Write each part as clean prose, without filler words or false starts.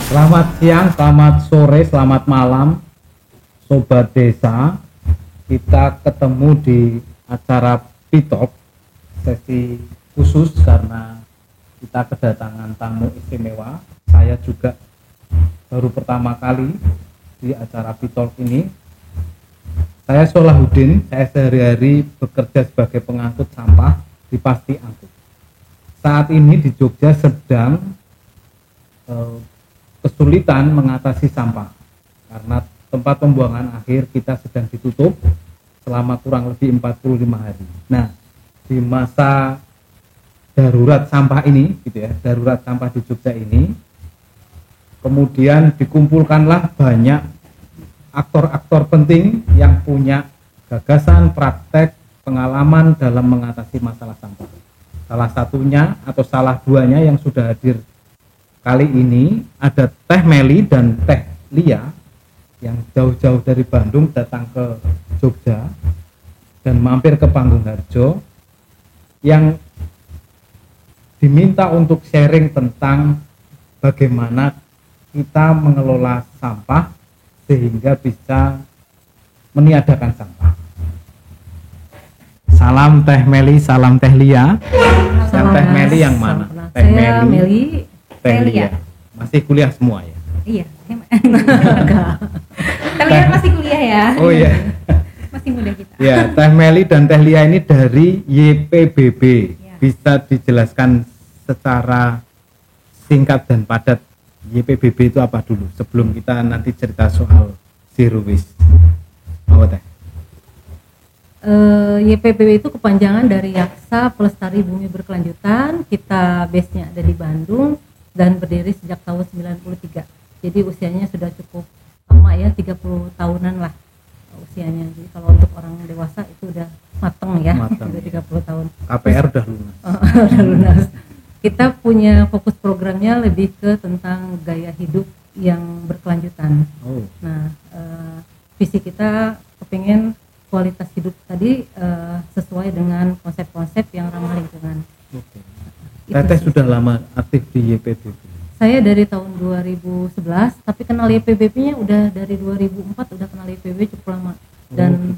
Selamat siang, selamat sore, selamat malam, Sobat Desa. Kita ketemu di acara Pitalk, sesi khusus karena kita kedatangan tamu istimewa. Saya juga baru pertama kali di acara Pitalk ini. Saya Solahuddin, saya sehari-hari bekerja sebagai pengangkut sampah di Pasti Angkut. Saat ini di Jogja sedang kesulitan mengatasi sampah karena tempat pembuangan akhir kita sedang ditutup selama kurang lebih 45 hari. Nah, di masa darurat sampah ini gitu ya, darurat sampah di Jogja ini, kemudian dikumpulkanlah banyak aktor-aktor penting yang punya gagasan, praktek, pengalaman dalam mengatasi masalah sampah. Salah satunya atau salah duanya yang sudah hadir kali ini ada Teh Meli dan Teh Lia yang jauh-jauh dari Bandung datang ke Jogja dan mampir ke Panggung-Harjo yang diminta untuk sharing tentang bagaimana kita mengelola sampah sehingga bisa meniadakan sampah. Salam Teh Meli, salam Teh Lia. Yang Teh Meli yang mana? Teh Meli. Teh Lia. Masih kuliah semua ya? Iya. Kalian masih kuliah ya? Oh iya. Masih muda kita. Ya, Teh Meli dan Teh Lia ini dari YPBB. Ya. Bisa dijelaskan secara singkat dan padat YPBB itu apa dulu sebelum kita nanti cerita soal zero waste. Apa Teh? YPBB itu kepanjangan dari Yaksa Pelestari Bumi Berkelanjutan. Kita base-nya ada di Bandung dan berdiri sejak tahun 93. Jadi usianya sudah cukup lama ya, 30 tahunan lah usianya. Jadi kalau untuk orang dewasa itu udah mateng ya, udah 30 tahun. KPR udah lunas. Udah lunas. Kita punya fokus programnya lebih ke tentang gaya hidup yang berkelanjutan. Oh. Nah, visi kita kepingin kualitas hidup tadi sesuai dengan konsep-konsep yang ramah lingkungan. Oke. Teteh sudah lama aktif di YPBB. Saya dari tahun 2011, tapi kenal YPBB-nya udah dari 2004, udah kenal YPBB cukup lama. Dan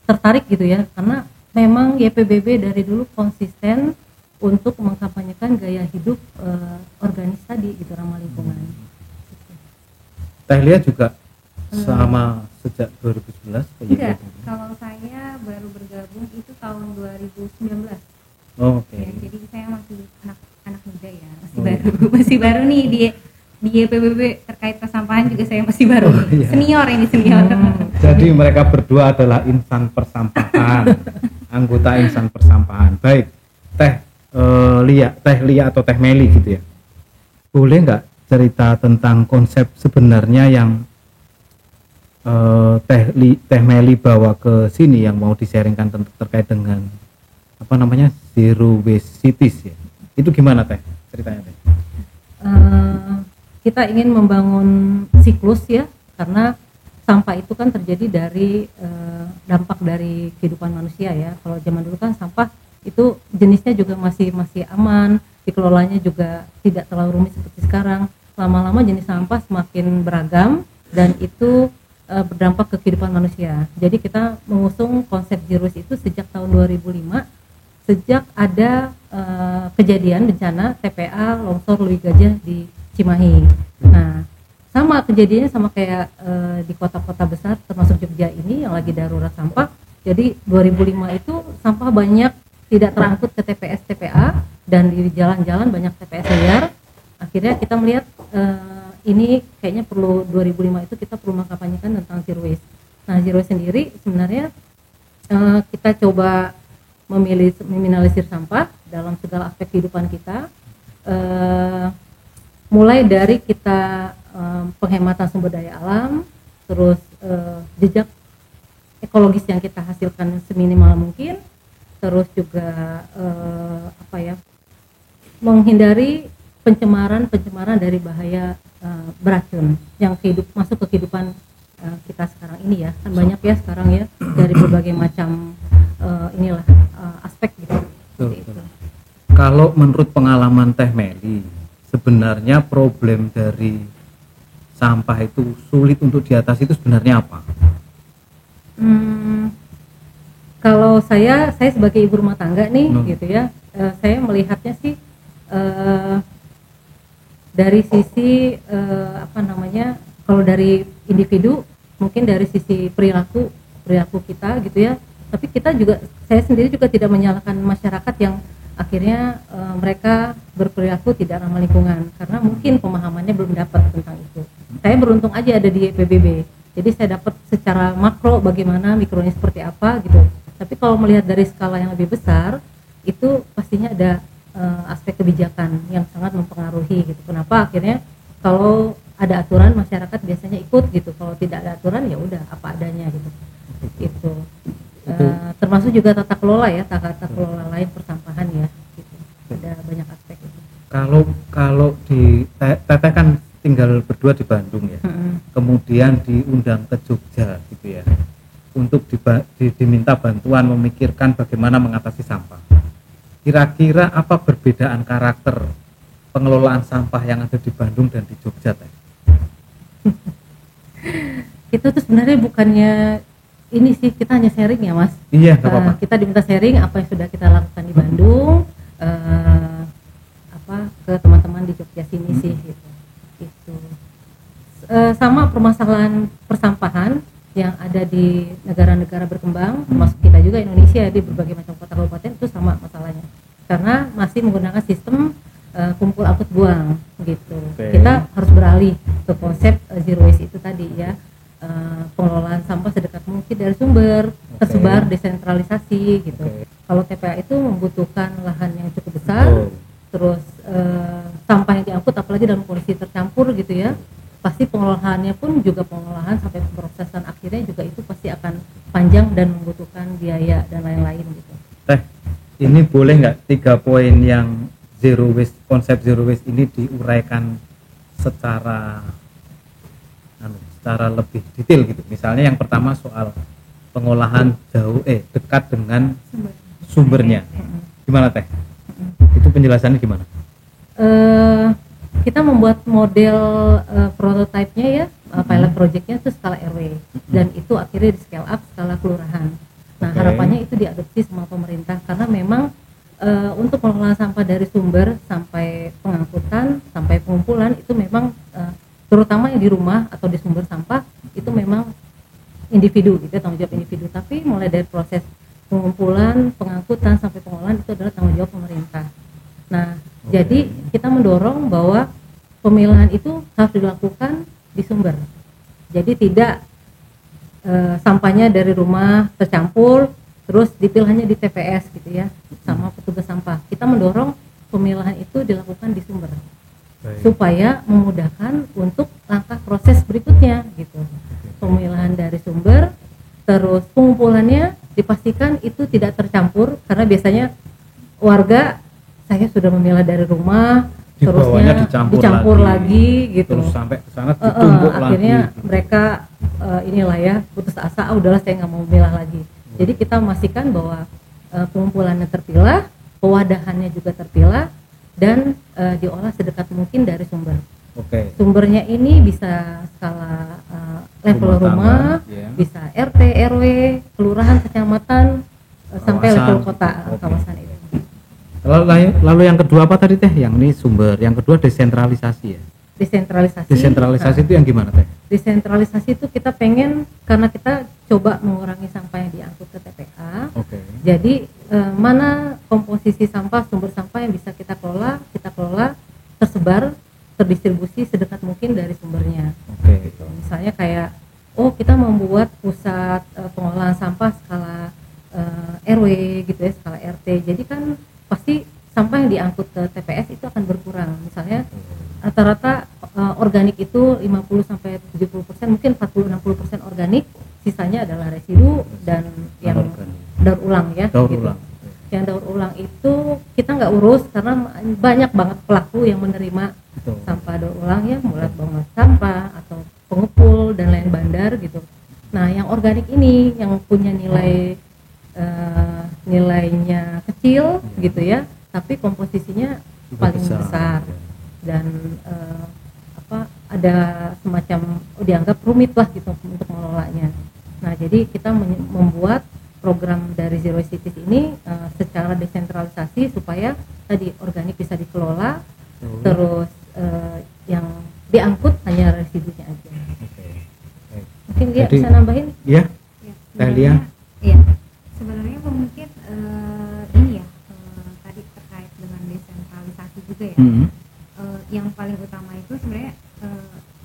tertarik gitu ya, karena memang YPBB dari dulu konsisten untuk mengkampanyekan gaya hidup organis tadi gitu, ramah lingkungan. Teh Lia juga sama sejak 2011 ke YPBB? Enggak, kalau saya baru bergabung itu tahun 2019. Oh, oke. Ya, jadi saya masih anak muda ya, masih baru nih di YPBB terkait persampahan juga saya masih baru. Oh, iya. Senior. Jadi mereka berdua adalah insan persampahan, anggota insan persampahan. Baik, Teh Lia atau Teh Meli gitu ya. Boleh nggak cerita tentang konsep sebenarnya yang Teh Meli bawa ke sini yang mau di-sharingkan terkait dengan apa namanya zero waste cities ya? Itu gimana Teh ceritanya Teh? Kita ingin membangun siklus ya, karena sampah itu kan terjadi dari dampak dari kehidupan manusia ya. Kalau zaman dulu kan sampah itu jenisnya juga masih aman, dikelolanya juga tidak terlalu rumit seperti sekarang. Lama-lama jenis sampah semakin beragam dan itu berdampak ke kehidupan manusia. Jadi kita mengusung konsep zero waste itu sejak tahun 2005, sejak ada kejadian bencana TPA longsor Lui Gajah di Cimahi. Nah, sama kejadiannya sama kayak di kota-kota besar termasuk Jogja ini yang lagi darurat sampah. Jadi 2005 itu sampah banyak tidak terangkut ke TPS TPA dan di jalan-jalan banyak TPS liar. Akhirnya kita melihat ini kayaknya perlu 2005 itu kita perlu mengkampanyekan tentang zero waste. Nah, zero waste sendiri sebenarnya kita coba meminimalisir sampah dalam segala aspek kehidupan kita, mulai dari kita penghematan sumber daya alam, terus jejak ekologis yang kita hasilkan seminimal mungkin, terus juga menghindari pencemaran dari bahaya beracun yang masuk ke kehidupan kita sekarang ini ya, kan banyak ya sekarang ya dari berbagai macam aspek gitu. Seperti itu. Kalau menurut pengalaman Teh Meli, sebenarnya problem dari sampah itu sulit untuk diatasi itu sebenarnya apa? Kalau saya sebagai ibu rumah tangga nih, gitu ya, saya melihatnya sih dari sisi kalau dari individu mungkin dari sisi perilaku kita gitu ya. Tapi kita juga, saya sendiri juga tidak menyalahkan masyarakat yang akhirnya mereka berperilaku tidak ramah lingkungan karena mungkin pemahamannya belum dapat tentang itu. Saya beruntung aja ada di PBB, jadi saya dapat secara makro bagaimana, mikronya seperti apa gitu. Tapi kalau melihat dari skala yang lebih besar, itu pastinya ada aspek kebijakan yang sangat mempengaruhi gitu. Kenapa akhirnya kalau ada aturan masyarakat biasanya ikut gitu, kalau tidak ada aturan ya udah apa adanya gitu. Itu termasuk juga tata kelola ya, tata kelola lain persampahan ya gitu. Ada banyak aspek itu. Kalau di Teteh kan tinggal berdua di Bandung ya, kemudian diundang ke Jogja gitu ya, untuk diminta bantuan memikirkan bagaimana mengatasi sampah. Kira-kira apa perbedaan karakter pengelolaan sampah yang ada di Bandung dan di Jogja, Teh? Itu tuh sebenarnya bukannya ini sih, kita hanya sharing ya Mas. Iya, nggak apa-apa. Kita diminta sharing apa yang sudah kita lakukan di Bandung, ke teman-teman di Jogja sini sih gitu. Itu sama permasalahan persampahan yang ada di negara-negara berkembang, termasuk kita juga Indonesia di berbagai macam kota kabupaten itu sama masalahnya. Karena masih menggunakan sistem kumpul angkut buang gitu. Kita harus beralih ke konsep zero waste itu tadi ya. Pengelolaan sampah sedekat mungkin dari sumber, tersebar, desentralisasi gitu. Kalau TPA itu membutuhkan lahan yang cukup besar, terus sampah yang diangkut apalagi dalam kondisi tercampur gitu ya, pasti pengolahannya pun juga pengolahan sampai pemrosesan akhirnya juga itu pasti akan panjang dan membutuhkan biaya dan lain-lain gitu. Teh, ini boleh nggak 3 poin yang zero waste, konsep zero waste ini diuraikan secara lebih detail gitu. Misalnya yang pertama soal pengolahan dekat dengan sumbernya. Gimana Teh? Itu penjelasannya gimana? Kita membuat model prototipenya ya, pilot projectnya itu skala RW, dan itu akhirnya di scale up skala kelurahan. Nah harapannya itu diadopsi sama pemerintah karena memang untuk pengelolaan sampah dari sumber sampai pengangkutan sampai pengumpulan itu memang terutama yang di rumah atau di sumber sampah itu memang individu gitu, tanggung jawab individu. Tapi mulai dari proses pengumpulan, pengangkutan sampai pengolahan itu adalah tanggung jawab pemerintah. Nah, jadi kita mendorong bahwa pemilahan itu harus dilakukan di sumber. Jadi tidak sampahnya dari rumah tercampur terus dipilahnya di TPS gitu ya sama petugas sampah. Kita mendorong pemilahan itu dilakukan di sumber. Supaya memudahkan untuk langkah proses berikutnya gitu. Pemilahan dari sumber, terus pengumpulannya dipastikan itu tidak tercampur karena biasanya warga saya sudah memilah dari rumah terusnya dicampur lagi gitu. Terus sampai ke sana ditumpuk akhirnya lagi. Mereka inilah ya putus asa, udahlah saya nggak mau memilah lagi. Jadi kita memastikan bahwa pengumpulannya terpilah, pewadahannya juga terpilah dan diolah sedekat mungkin dari sumber. Sumbernya ini bisa skala level rumah, bisa RT, RW, kelurahan, kecamatan, sampai level kota, kawasan itu. Lalu yang kedua apa tadi Teh? Yang ini sumber, yang kedua desentralisasi ya? Desentralisasi itu yang gimana Teh? Desentralisasi itu kita pengen, karena kita coba mengurangi sampah yang diangkut ke TPA. Jadi mana komposisi sampah, sumber sampah yang bisa kita kelola tersebar, terdistribusi sedekat mungkin dari sumbernya. Gitu. Misalnya kayak, kita membuat pusat pengolahan sampah skala RW gitu ya, skala RT. Jadi kan pasti sampah yang diangkut ke TPS itu akan berkurang. Misalnya rata-rata organik itu 50-70%, mungkin 40-60% organik, sisanya adalah residu dan yang daur ulang ya. Yang daur ulang itu kita nggak urus karena banyak banget pelaku yang menerima sampah daur ulang ya, mulai bangun sampah atau pengepul dan lain bandar gitu. Nah yang organik ini yang punya nilainya kecil gitu ya, tapi komposisinya Juga paling besar dan ada semacam dianggap rumit lah gitu untuk mengelolanya. Nah, jadi kita membuat program dari Zero Waste Cities ini secara desentralisasi supaya tadi organik bisa dikelola, terus yang diangkut hanya residunya aja. Mungkin dia Jadi, bisa nambahin? Iya, Ya, Dahlia. Iya, sebenarnya mungkin ini ya tadi terkait dengan desentralisasi juga ya. Yang paling utama itu sebenarnya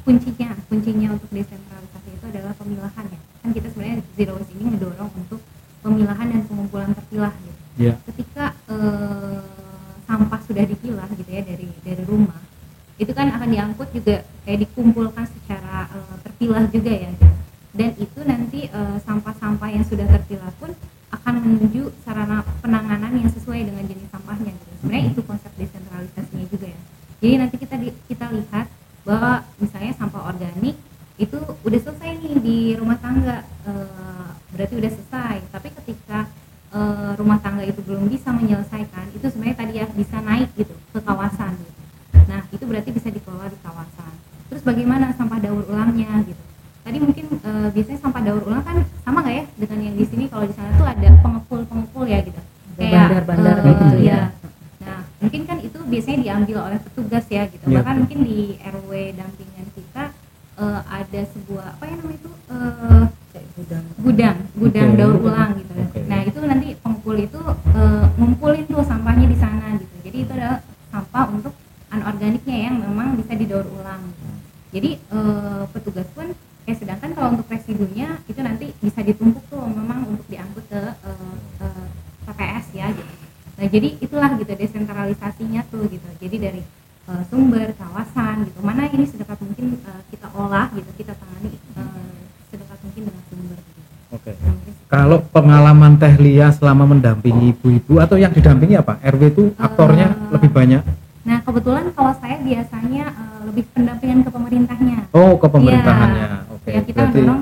kuncinya untuk desentralisasi itu adalah pemilahan ya. Kan kita sebenarnya Zero Waste ini ngedorong untuk pemilahan dan pengumpulan terpilah gitu. Yeah. Ketika sampah sudah dipilah gitu ya dari rumah, itu kan akan diangkut juga kayak dikumpulkan secara terpilah juga ya gitu. Dan itu nanti sampah-sampah yang sudah terpilah pun akan menuju sarana penanganan yang sesuai dengan jenis sampahnya gitu. Sebenarnya itu konsep desentralisasinya juga ya. Jadi nanti kita lihat bahwa misalnya sampah organik itu udah selesai nih di rumah tangga, berarti udah selesai. Tapi ketika rumah tangga itu belum bisa menyelesaikan, itu sebenarnya tadi ya bisa naik gitu ke kawasan gitu. Nah, itu berarti bisa dikelola di kawasan. Terus bagaimana sampah daur ulangnya gitu. Tadi mungkin biasanya sampah daur ulang kan sama nggak ya dengan yang di sini? Kalau di sana tuh ada pengepul ya gitu. Kayak bandar-bandar gitu ya. Nah, mungkin kan itu biasanya diambil oleh petugas ya gitu. Ya, Bahkan mungkin di RW dampingan kita ada sebuah apa ya namanya itu gudang Okay. daur ulang gitu. Okay. Nah, itu nanti pengepul itu ngumpulin tuh sampahnya di sana gitu. Jadi itu adalah sampah untuk anorganiknya yang memang bisa didaur ulang. Jadi petugas pun sedangkan kalau untuk residunya itu nanti bisa ditumpuk tuh memang untuk diangkut ke TPS ya gitu. Nah, jadi itulah gitu desentralisasinya tuh gitu. Jadi dari sumber, kawasan gitu. Mana ini sedekat mungkin kita olah gitu, kita tangani sedekat mungkin dengan sumber gitu. Oke. Kalau pengalaman Teh Lia selama mendampingi ibu-ibu atau yang didampingi apa? RW itu aktornya lebih banyak? Nah, kebetulan kalau saya biasanya lebih pendampingan ke pemerintahnya. Oh, ke pemerintahannya. Ya, Oke. ya kita Berarti mendorong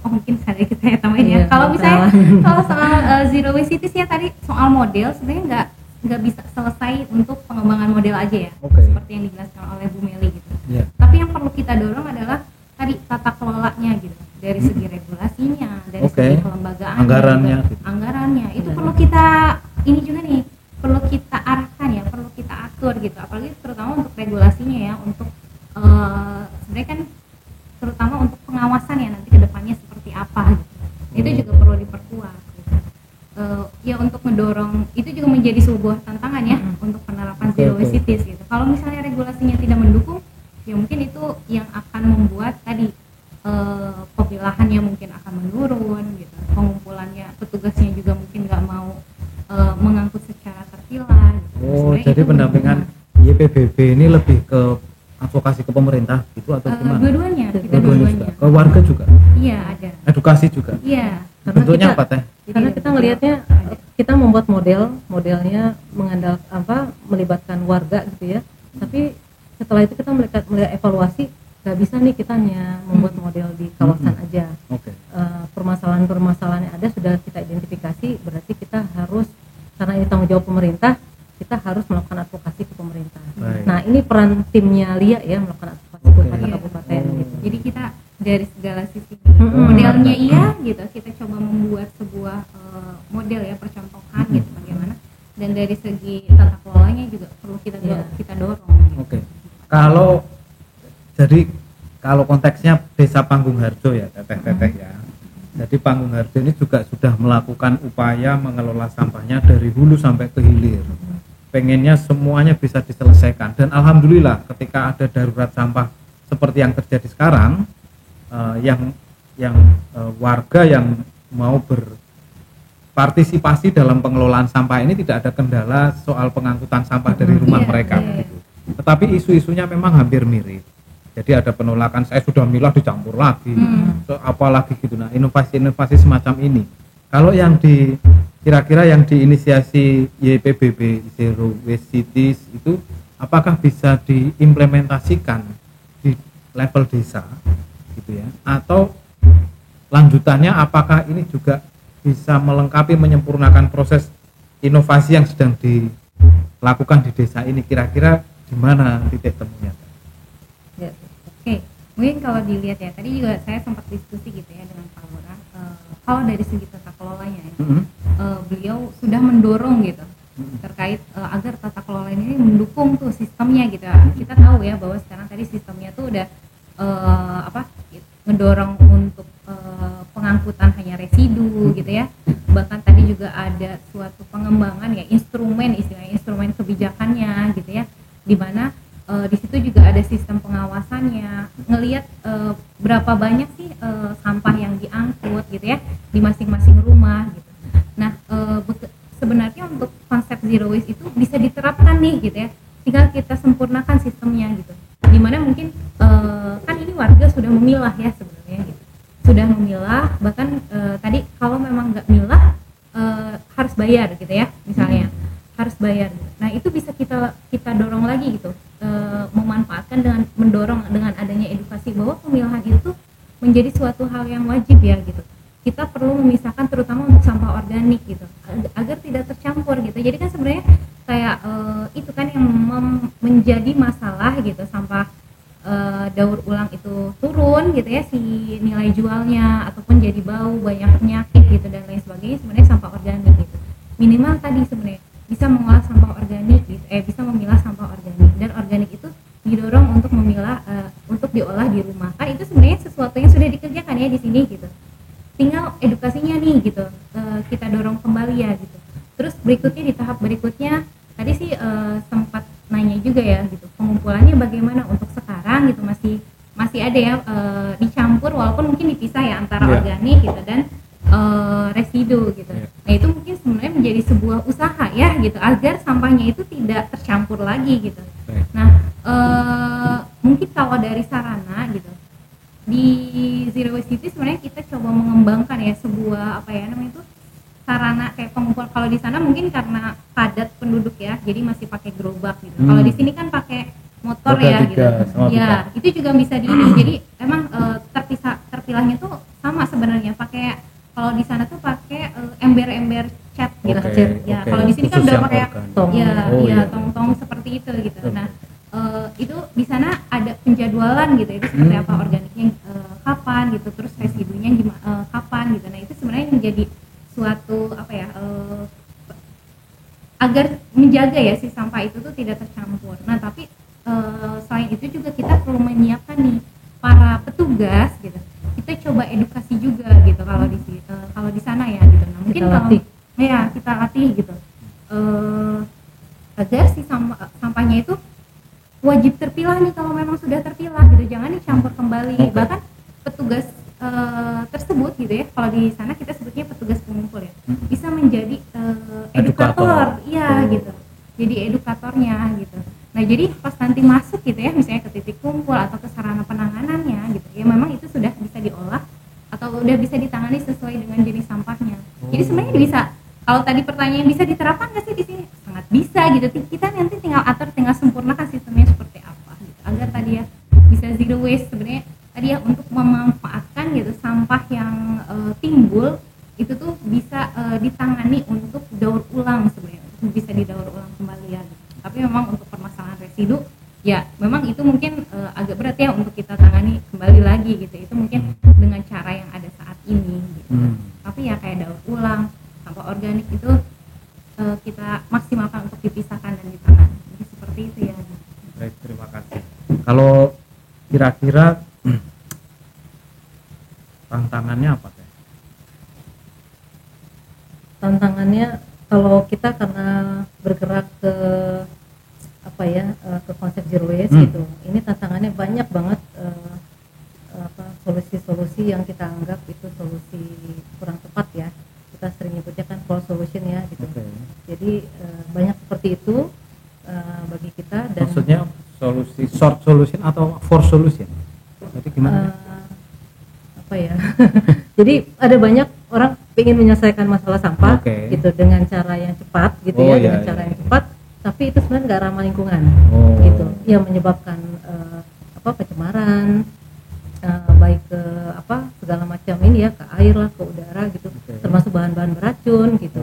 mungkin saya tambahin ya. Iya, Kalau misalnya salah. kalau soal Zero Waste Cities ya tadi soal model sebenarnya nggak bisa selesai untuk pengembangan model aja ya. Oke. Seperti yang dijelaskan oleh Bu Meli gitu. Iya. Tapi yang perlu kita dorong adalah tadi tata kelolanya gitu. Dari segi regulasinya, dari Oke. segi kelembagaan, Anggarannya gitu. anggarannya itu perlu kita ini juga nih, perlu kita arahkan ya, perlu kita atur gitu. Apalagi terutama untuk regulasinya ya, untuk sebenarnya kan terutama untuk pengawasan ya nanti kedepannya seperti apa gitu. Itu juga perlu diperkuat gitu. Ya untuk mendorong itu juga menjadi sebuah tantangan ya untuk penerapan Zero Waste Cities gitu. Kalau misalnya regulasinya tidak mendukung, ya mungkin itu yang akan membuat tadi pemilahannya mungkin akan menurun gitu, pengumpulannya petugasnya juga mungkin nggak mau mengangkut secara terpilah gitu. Oh, Sebenarnya jadi itu pendampingan YPBB ini lebih ke advokasi ke pemerintah gitu atau gimana? dua-duanya kita Dua-duanya dua-duanya juga. Ke warga juga? iya ada Edukasi juga? iya Karena Bentuknya kita- apa Teh? Karena kita ngelihatnya kita membuat modelnya mengandalkan melibatkan warga gitu ya. Tapi setelah itu kita melihat evaluasi, nggak bisa nih kita hanya membuat model di kawasan aja. Oke. Permasalahan-permasalahan yang ada sudah kita identifikasi, berarti kita harus, karena ini tanggung jawab pemerintah, kita harus melakukan advokasi ke pemerintah. Baik. Nah, ini peran timnya Lia ya, melakukan advokasi Oke. kepada Iya. kabupaten gitu. Jadi kita dari segala sisi Mm-mm. modelnya iya gitu, kita coba membuat sebuah model ya, percontohan gitu bagaimana, dan dari segi tata kelolanya juga perlu kita Iya. kita dorong gitu. Oke. Kalau konteksnya Desa Panggungharjo ya, Teteh ya. Jadi Panggungharjo ini juga sudah melakukan upaya mengelola sampahnya dari hulu sampai ke hilir. Pengennya semuanya bisa diselesaikan, dan alhamdulillah ketika ada darurat sampah seperti yang terjadi sekarang, warga yang mau berpartisipasi dalam pengelolaan sampah ini tidak ada kendala soal pengangkutan sampah dari rumah Iya, mereka iya. gitu. Tetapi isu-isunya memang hampir mirip. Jadi ada penolakan, saya sudah milah dicampur lagi, apalagi gitu. Nah, inovasi-inovasi semacam ini, kalau yang kira-kira yang diinisiasi YPBB Zero Waste Cities itu, apakah bisa diimplementasikan di level desa, gitu ya? Atau lanjutannya, apakah ini juga bisa melengkapi, menyempurnakan proses inovasi yang sedang lakukan di desa ini, kira-kira di mana titik temunya? Ya, oke. Mungkin kalau dilihat ya, tadi juga saya sempat diskusi gitu ya dengan Pak Lurah. Kalau dari segi tata kelolanya ya, beliau sudah mendorong gitu terkait agar tata kelola ini mendukung tuh sistemnya gitu. Kita tahu ya bahwa sekarang tadi sistemnya tuh udah ngedorong untuk pengangkutan hanya residu gitu ya. Bahkan tadi juga ada suatu pengembangan ya istilahnya instrumen kebijakannya gitu ya, di mana di situ juga ada sistem pengawasannya, ngelihat berapa banyak sih sampah yang diangkut gitu ya di masing-masing rumah gitu. Nah, sebenarnya untuk konsep zero waste itu bisa diterapkan nih gitu ya, tinggal kita sempurnakan sistemnya gitu. Dimana mungkin kan ini warga sudah memilah ya sebenarnya gitu, sudah memilah, bahkan tadi kalau memang nggak milah harus bayar gitu ya misalnya, harus bayar. Nah itu bisa kita dorong lagi gitu, memanfaatkan dengan mendorong dengan adanya edukasi bahwa pemilahan itu menjadi suatu hal yang wajib ya gitu. Kita perlu memisahkan terutama untuk sampah organik gitu agar tidak tercampur gitu. Jadi kan sebenarnya kayak itu kan yang menjadi masalah gitu, sampah daur ulang itu turun gitu ya si nilai jualnya, ataupun jadi bau, banyak penyakit gitu dan lain sebagainya. Sebenarnya sampah organik gitu minimal tadi sebenarnya bisa mengolah sampah organik gitu, bisa memilah sampah organik, dan organik itu didorong untuk memilah untuk diolah di rumah. Kan itu sebenarnya sesuatu yang sudah dikerjakan ya di sini gitu, tinggal edukasinya nih gitu kita dorong kembali ya gitu. Terus berikutnya di tahap berikutnya tadi sih sempat nanya juga ya gitu, pengumpulannya bagaimana untuk sekarang gitu, masih ada ya dicampur walaupun mungkin dipisah ya antara organik gitu dan residu gitu. Nah itu mungkin sebenarnya menjadi sebuah usaha ya gitu agar sampahnya itu tidak tercampur lagi gitu. Nah mungkin kalau dari sarana gitu di Zero Waste City sebenarnya kita coba mengembangkan ya sebuah sarana kayak pengumpul. Kalau di sana mungkin karena padat penduduk ya, jadi masih pakai gerobak gitu. Kalau di sini kan pakai motor ya gitu. Ya, itu juga bisa di ini. Jadi emang terpilahnya tuh sama sebenarnya, pakai kalau di sana tuh pakai ember-ember cat gitu. Ya, kalau di sini kan udah pakai tong-tong seperti itu gitu. Nah, itu di sana ada penjadwalan gitu, itu seperti apa organiknya kapan gitu, terus residunya kapan gitu. Nah, itu sebenarnya menjadi suatu agar menjaga ya si sampah itu tuh tidak tercampur. Nah tapi selain itu juga kita perlu menyiapkan nih para petugas gitu, kita coba edukasi juga gitu kalau di sana ya gitu. Nah mungkin kita latih gitu agar si sampahnya itu wajib terpilah nih, kalau memang sudah terpilah gitu, jangan dicampur kembali. Bahkan petugas tersebut gitu ya, kalau di sana kita sebutnya petugas pengumpul ya, bisa menjadi edukator, gitu, jadi edukatornya gitu. Nah jadi pas nanti masuk gitu ya, misalnya ke titik kumpul atau ke sarana penanganannya gitu ya, memang itu sudah bisa diolah atau udah bisa ditangani sesuai dengan jenis sampahnya. Jadi sebenarnya bisa, kalau tadi pertanyaan bisa diterapkan nggak sih di sini, sangat bisa gitu. Kita nanti tinggal atur, tinggal sempurnakan sistemnya seperti apa gitu, agar tadi ya bisa zero waste sebenarnya tadi ya, untuk memanfaatkan gitu sampah yang timbul itu tuh bisa ditangani untuk daur ulang sebenarnya, bisa didaur ulang kembali ya gitu. Tapi memang untuk permasalahan residu ya memang itu mungkin agak berat ya untuk kita tangani kembali lagi gitu, itu mungkin dengan cara yang ada saat ini gitu. Tapi ya kayak daur ulang sampah organik itu kita maksimalkan untuk dipisahkan dan ditangani, jadi seperti itu ya. Baik, terima kasih. Kalau kira-kira tantangannya apa? Tantangannya kalau kita karena bergerak ke ke konsep zero waste gitu, ini tantangannya banyak banget, solusi-solusi yang kita anggap itu solusi kurang tepat ya, kita sering nyebutnya kan false solution ya gitu. Jadi banyak seperti itu bagi kita. Dan maksudnya solusi short solution atau force solution? Jadi gimana? Jadi ada banyak orang ingin menyelesaikan masalah sampah gitu dengan cara yang cepat gitu dengan cara yang cepat, tapi itu sebenarnya nggak ramah lingkungan gitu, yang menyebabkan pencemaran baik ke segala macam ini ya, ke air lah, ke udara gitu, termasuk bahan-bahan beracun gitu.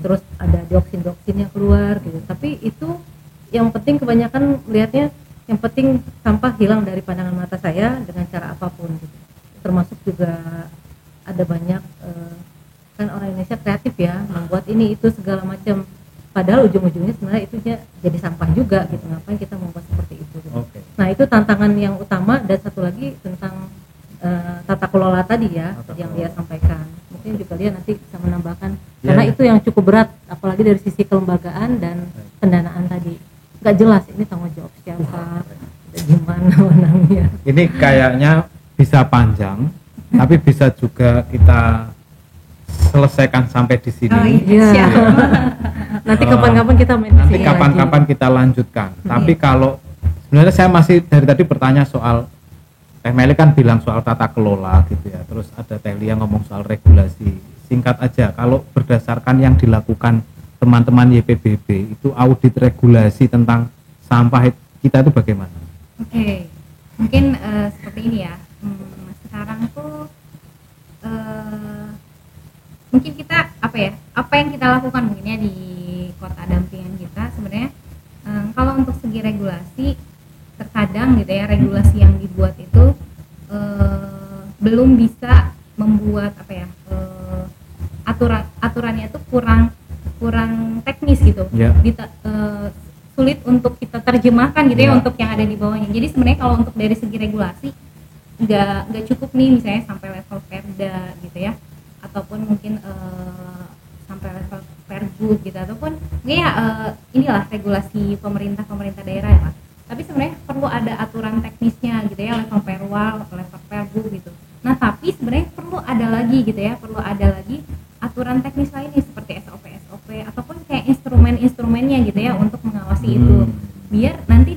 Terus ada dioksin yang keluar gitu, tapi itu yang penting kebanyakan melihatnya yang penting sampah hilang dari pandangan mata saya dengan cara apapun gitu. Termasuk juga ada banyak kan orang Indonesia kreatif ya, membuat ini itu segala macam, padahal ujung-ujungnya sebenarnya itu jadi sampah juga gitu. Ngapain kita membuat seperti itu gitu. Oke. Nah itu tantangan yang utama, dan satu lagi tentang tata kelola tadi ya, yang dia sampaikan. Mungkin juga dia nanti bisa menambahkan, karena itu yang cukup berat, apalagi dari sisi kelembagaan dan pendanaan tadi. Nggak jelas ini tanggung jawab siapa, gimana menangnya. Ini kayaknya bisa panjang, tapi bisa juga kita selesaikan sampai di sini. Oh, Iya. siap. Nanti kapan-kapan kita main di Nanti sini kapan-kapan lagi. kita lanjutkan. Tapi kalau sebenarnya saya masih dari tadi bertanya soal Teh Meli kan bilang soal tata kelola gitu ya. Terus ada Teh Lia ngomong soal regulasi. Singkat aja, kalau berdasarkan yang dilakukan teman-teman YPBB itu audit regulasi tentang sampah kita itu bagaimana? Oke, mungkin seperti ini ya. Sekarang tuh mungkin kita apa yang kita lakukan mungkin ya di kota dampingan kita sebenarnya, kalau untuk segi regulasi terkadang gitu ya, regulasi yang dibuat itu belum bisa membuat aturannya itu kurang teknis gitu. Ya. Sulit untuk kita terjemahkan gitu ya Ya. untuk yang ada di bawahnya. Jadi sebenarnya kalau untuk dari segi regulasi nggak cukup nih misalnya sampai level Perda gitu ya, ataupun mungkin sampai level Pergub gitu, ataupun ya inilah regulasi pemerintah daerah ya Pak. Tapi sebenarnya perlu ada aturan teknisnya gitu ya, level Perwal, level Pergub gitu. Nah tapi sebenarnya perlu ada lagi aturan teknis lainnya seperti SOP ataupun kayak instrumennya gitu ya untuk mengawasi itu, biar nanti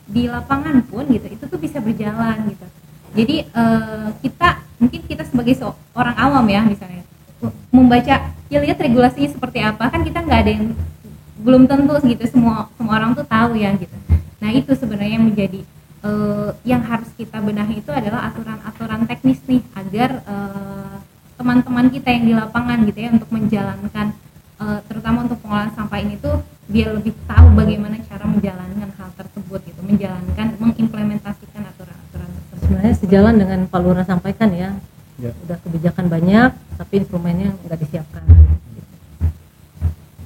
di lapangan pun gitu itu tuh bisa berjalan gitu. Jadi kita sebagai seorang awam ya misalnya membaca ya, lihat regulasinya seperti apa, kan kita nggak ada yang, belum tentu gitu semua orang tuh tahu ya gitu. Nah itu sebenarnya yang menjadi yang harus kita benahi itu adalah aturan teknis nih, agar teman-teman kita yang di lapangan gitu ya untuk menjalankan terutama untuk pengolahan sampah ini tuh biar lebih tahu bagaimana cara menjalankan hal tersebut gitu, mengimplementasikan aturan-aturan tersebut. Sebenarnya sejalan dengan Pak Lurah sampaikan ya, Ya. udah kebijakan banyak tapi instrumennya nggak disiapkan.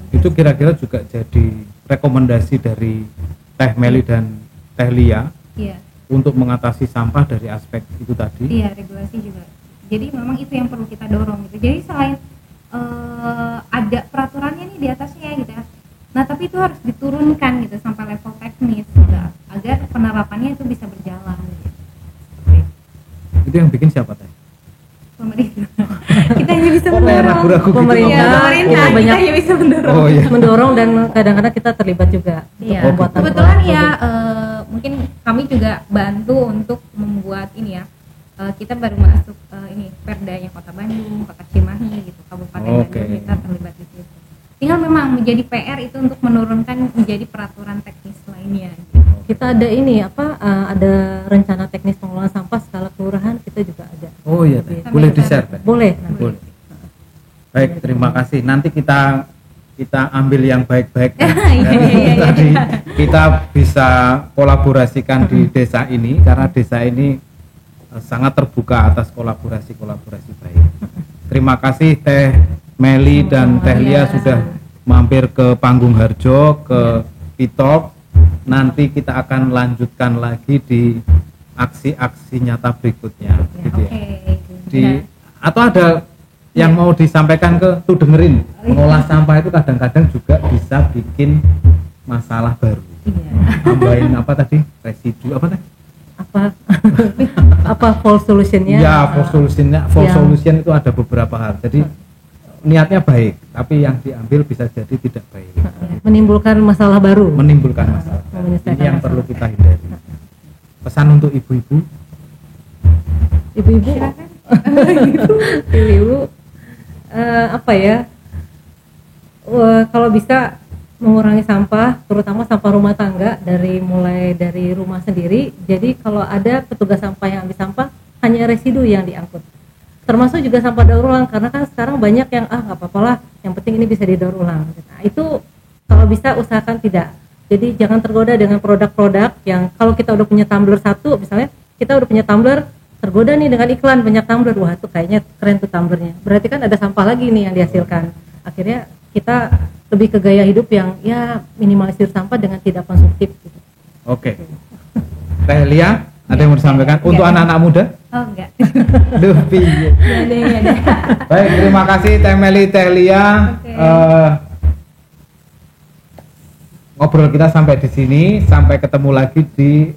Itu kira-kira juga jadi rekomendasi dari Teh Meli dan Teh Lia Iya. untuk mengatasi sampah dari aspek itu tadi. Iya, regulasi juga. Jadi memang itu yang perlu kita dorong gitu. Jadi selain ada peraturannya nih di atasnya gitu ya. Nah tapi itu harus diturunkan gitu sampai level teknis gitu, agar penerapannya itu bisa berjalan. Gitu. Itu yang bikin siapa Teh? Pemerintah. Kita hanya bisa Kok kayak mendorong. ragu-ragu gitu Pemerintah. Iya, ngomongnya? pemerintah Itu banyak. kita hanya bisa mendorong. Oh iya. Mendorong, dan kadang-kadang kita terlibat juga untuk Iya. pembuatan Kebetulan produk. ya mungkin kami juga bantu untuk membuat ini ya. Kita baru masuk ini perdanya Kota Bandung, Kota Cimahi gitu, Kabupaten Oke. Bandung, kita terlibat di situ. Tinggal memang menjadi PR itu untuk menurunkan menjadi peraturan teknis lainnya. Gitu. Kita ada ini ada rencana teknis pengelolaan sampah skala kelurahan, kita juga ada. Oh iya Teh. Jadi, Boleh di-share Teh? Boleh nanti. Boleh. Baik, terima kasih. Nanti kita ambil yang baik-baik. Iya. Tadi kita bisa kolaborasikan di desa ini, karena desa ini sangat terbuka atas kolaborasi baik. Terima kasih Teh Meli dan Teh Lia sudah mampir ke Panggung Harjo, ke Pitok. Nanti kita akan lanjutkan lagi di aksi-aksi nyata berikutnya. Ya, Gitu ya. oke. Atau ada yang mau disampaikan tuh dengerin, mengolah sampah itu kadang-kadang juga bisa bikin masalah baru. Iya. Tambahin apa tadi? Residu apa tadi? apa false solutionnya? Ya, false yang- solution itu ada beberapa hal. Jadi niatnya baik, tapi yang diambil bisa jadi tidak baik. Menimbulkan masalah baru. Menimbulkan masalah. Menyelesaikan Ini yang masalah. perlu kita hindari. Pesan untuk ibu-ibu, Ibu-ibu, ibu-ibu, kalau bisa mengurangi sampah, terutama sampah rumah tangga mulai dari rumah sendiri. Jadi kalau ada petugas sampah yang ambil sampah, hanya residu yang diangkut. Termasuk juga sampah daur ulang, karena kan sekarang banyak yang nggak apa-apa lah, yang penting ini bisa didaur ulang. Nah itu kalau bisa usahakan tidak. Jadi jangan tergoda dengan produk-produk yang kalau kita udah punya tumbler satu, misalnya kita udah punya tumbler, tergoda nih dengan iklan banyak tumbler, wah itu kayaknya keren tuh tumblernya. Berarti kan ada sampah lagi nih yang dihasilkan. Akhirnya kita lebih ke gaya hidup yang ya minimalisir sampah dengan tidak konsumtif. Gitu. Oke. Teh Lia, ada yang mau disampaikan untuk anak-anak muda? Oh enggak. Duh, piye. Baik, terima kasih Teh Meli, Teh Lia. Ngobrol kita sampai di sini, sampai ketemu lagi di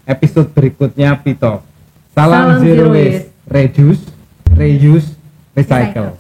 episode berikutnya Pito. Salam zero waste, reduce, reuse, recycle.